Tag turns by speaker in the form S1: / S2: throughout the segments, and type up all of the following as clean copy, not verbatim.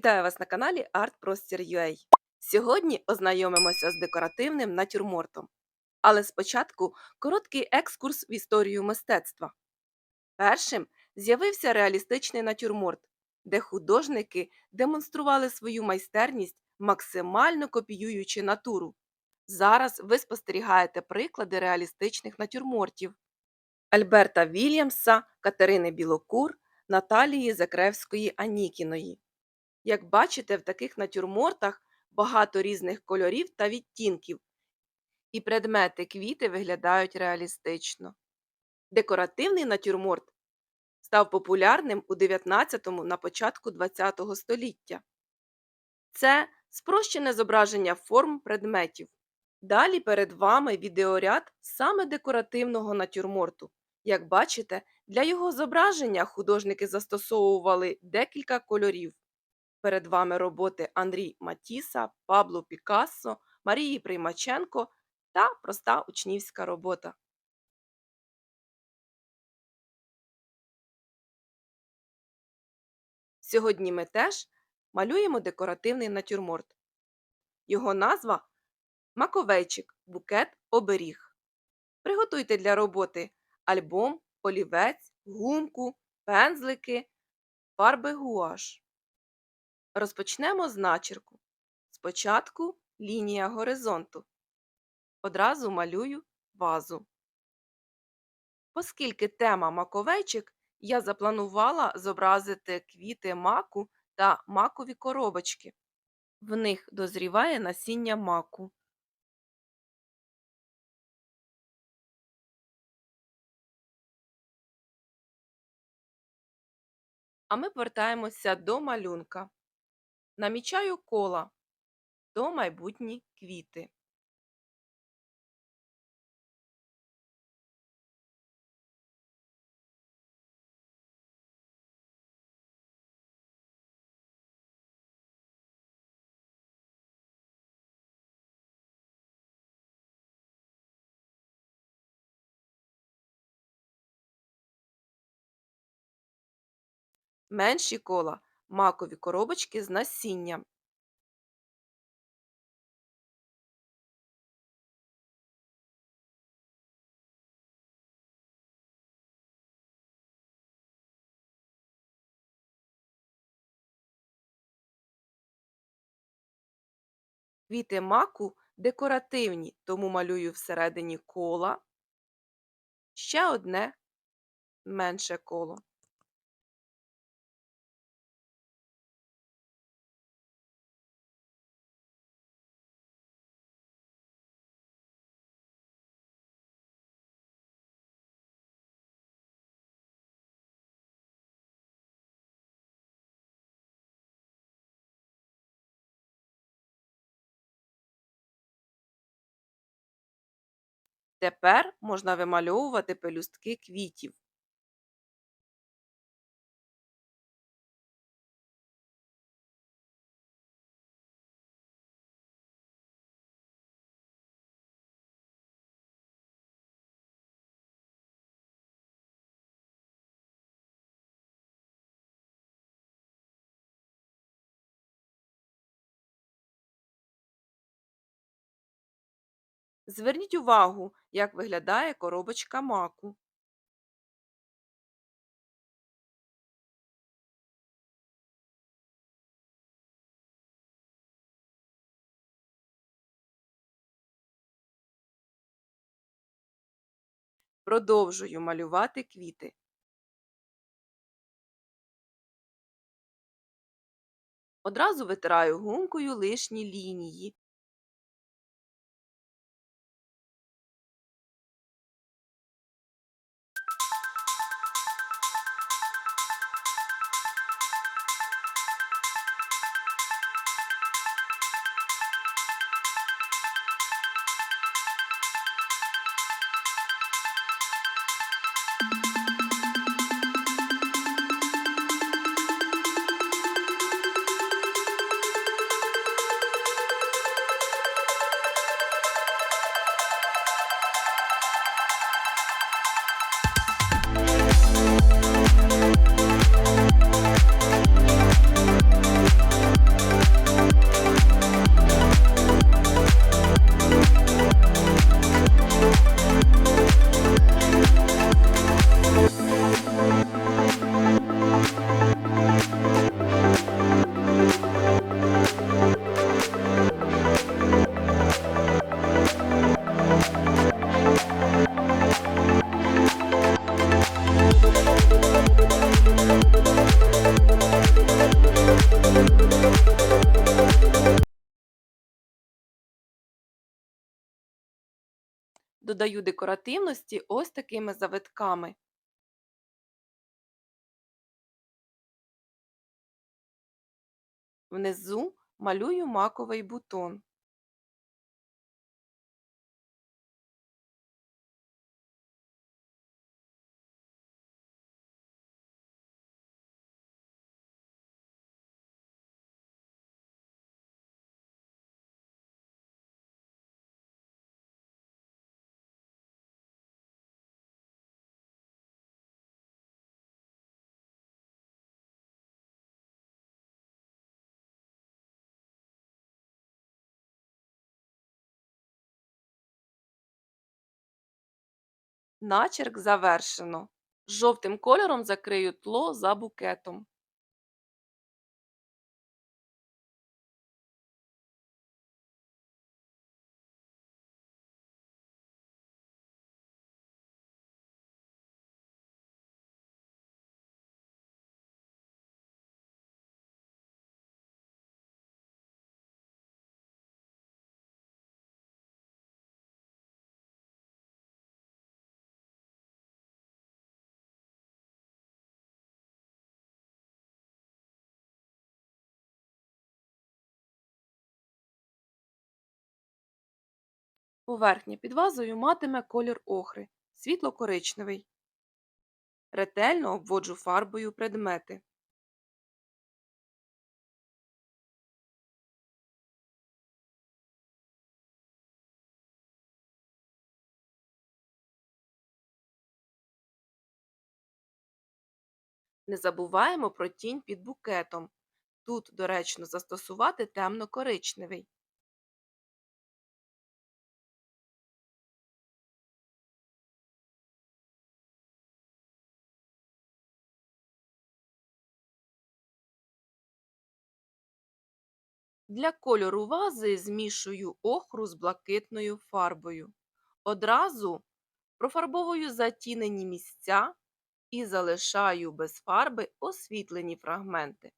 S1: Вітаю вас на каналі ArtProstor.ua. Сьогодні ознайомимося з декоративним натюрмортом. Але спочатку короткий екскурс в історію мистецтва. Першим з'явився реалістичний натюрморт, де художники демонстрували свою майстерність, максимально копіюючи натуру. Зараз ви спостерігаєте приклади реалістичних натюрмортів Альберта Вільямса, Катерини Білокур, Наталії Закревської-Анікіної. Як бачите, в таких натюрмортах багато різних кольорів та відтінків, і предмети квіти виглядають реалістично. Декоративний натюрморт став популярним у 19-му на початку 20-го століття. Це спрощене зображення форм предметів. Далі перед вами відеоряд саме декоративного натюрморту. Як бачите, для його зображення художники застосовували декілька кольорів. Перед вами роботи Андрі Матіса, Пабло Пікассо, Марії Приймаченко та проста учнівська робота. Сьогодні ми теж малюємо декоративний натюрморт. Його назва – маковейчик, букет, оберіг. Приготуйте для роботи альбом, олівець, гумку, пензлики, фарби гуаш. Розпочнемо з начерку. Спочатку лінія горизонту. Одразу малюю вазу. Оскільки тема маковейчик, я запланувала зобразити квіти маку та макові коробочки. В них дозріває насіння маку. А ми повертаємося до малюнка. Намічаю кола до майбутні квіти. Менші кола – макові коробочки з насінням. Квіти маку декоративні, тому малюю всередині кола ще одне менше коло. Тепер можна вимальовувати пелюстки квітів. Зверніть увагу, як виглядає коробочка маку. Продовжую малювати квіти. Одразу витираю гумкою лишні лінії. Додаю декоративності ось такими завитками. Внизу малюю маковий бутон. Начерк завершено. Жовтим кольором закрию тло за букетом. Поверхня під вазою матиме колір охри, світло-коричневий. Ретельно обводжу фарбою предмети. Не забуваємо про тінь під букетом. Тут доречно застосувати темно-коричневий. Для кольору вази змішую охру з блакитною фарбою. Одразу профарбовую затінені місця і залишаю без фарби освітлені фрагменти.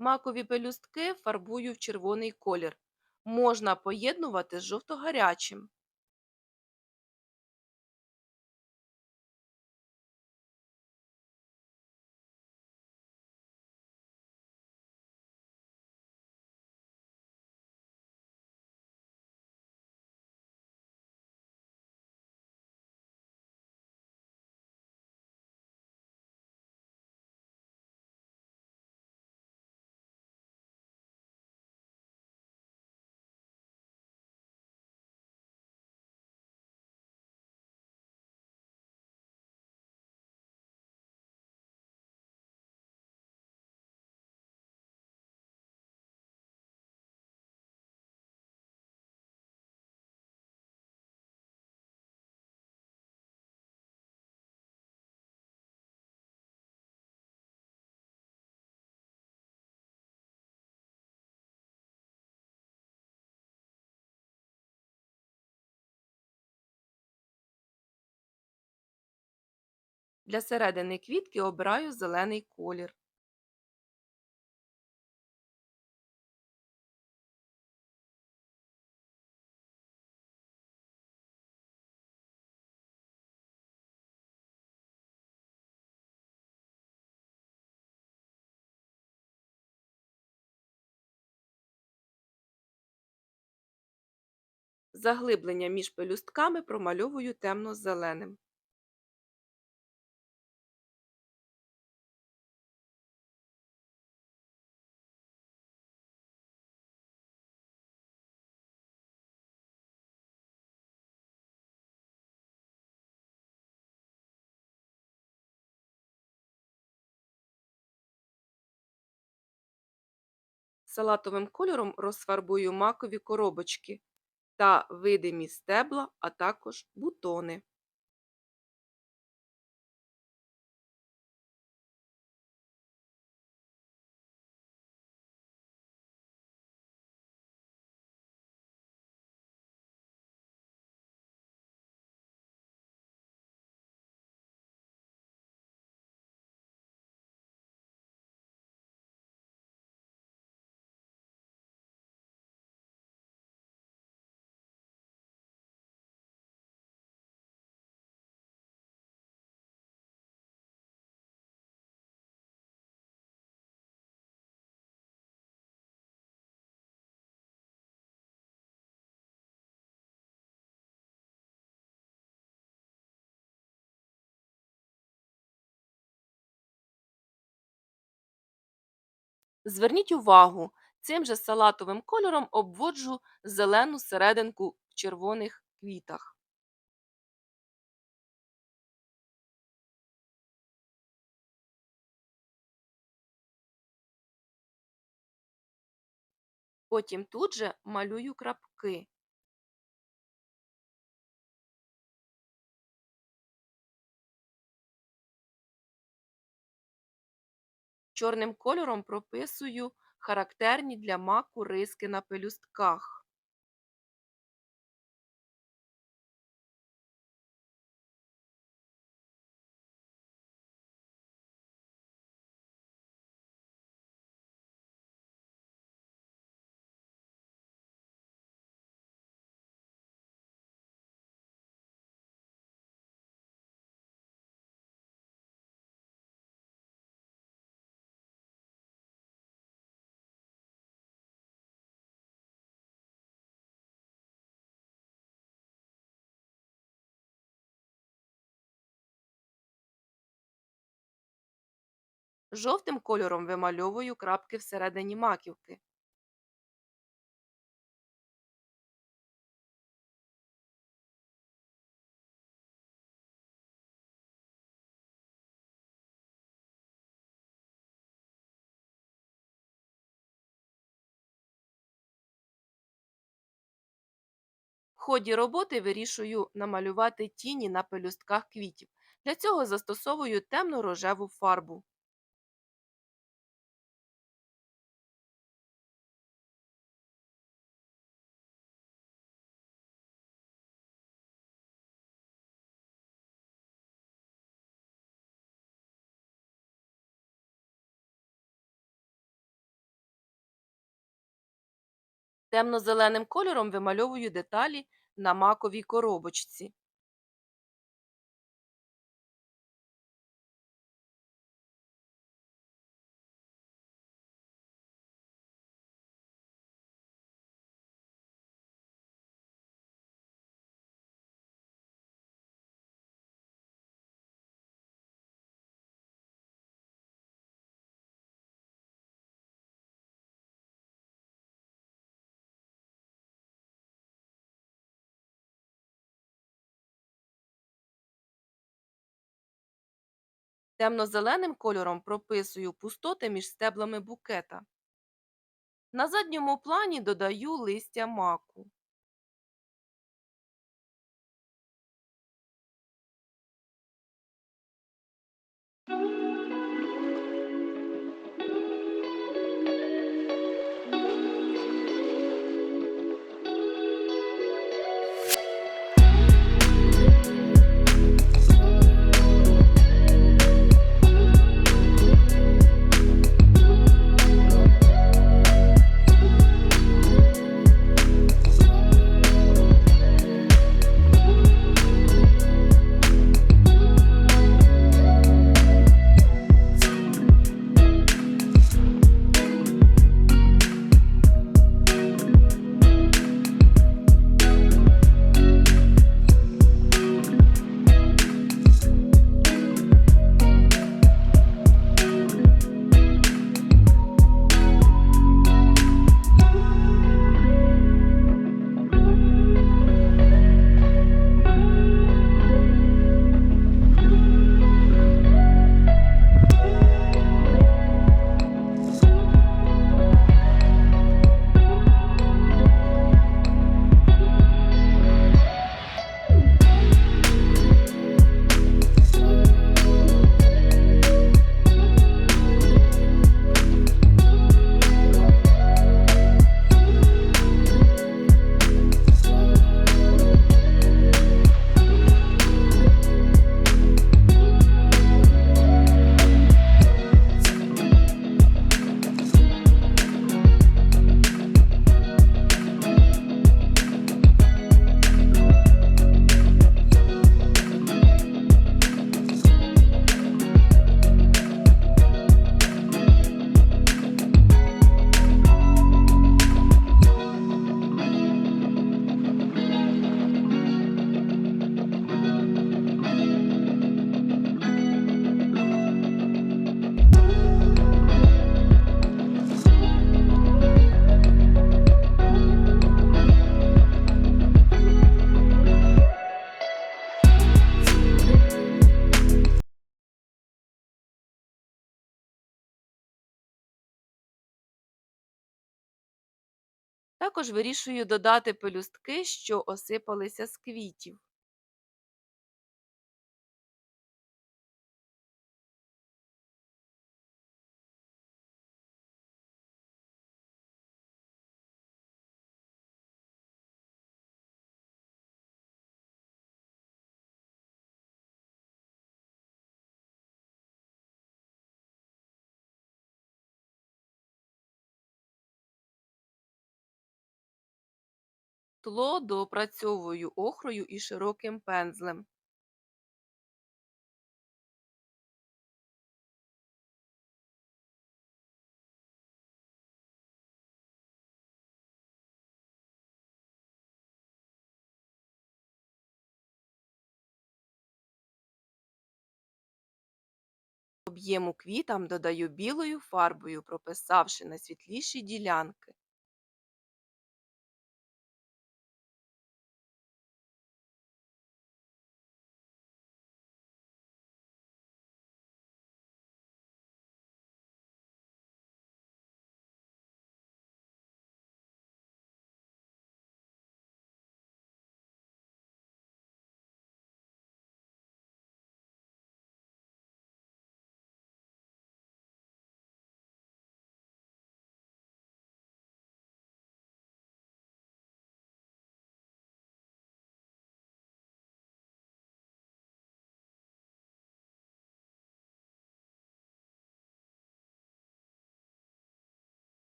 S1: Макові пелюстки фарбую в червоний колір. Можна поєднувати з жовто-гарячим. Для середини квітки обираю зелений колір. Заглиблення між пелюстками промальовую темно-зеленим. салатовим кольором розфарбую макові коробочки та видимі стебла, а також бутони. Зверніть увагу, цим же салатовим кольором обводжу зелену серединку в червоних квітах. Потім тут же малюю крапки. Чорним кольором прописую характерні для маку риски на пелюстках. Жовтим кольором вимальовую крапки всередині маківки. В ході роботи вирішую намалювати тіні на пелюстках квітів. Для цього застосовую темно-рожеву фарбу. Темно-зеленим кольором вимальовую деталі на маковій коробочці. Темно-зеленим кольором прописую пустоти між стеблами букета. На задньому плані додаю листя маку. Також вирішую додати пелюстки, що осипалися з квітів. Тло доопрацьовую охрою і широким пензлем. Об'єму квітам додаю білою фарбою, прописавши найсвітліші ділянки.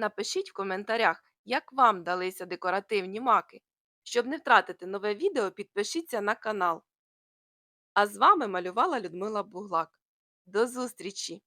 S1: Напишіть в коментарях, як вам далися декоративні маки. Щоб не втратити нове відео, підпишіться на канал. А з вами малювала Людмила Буглак. До зустрічі!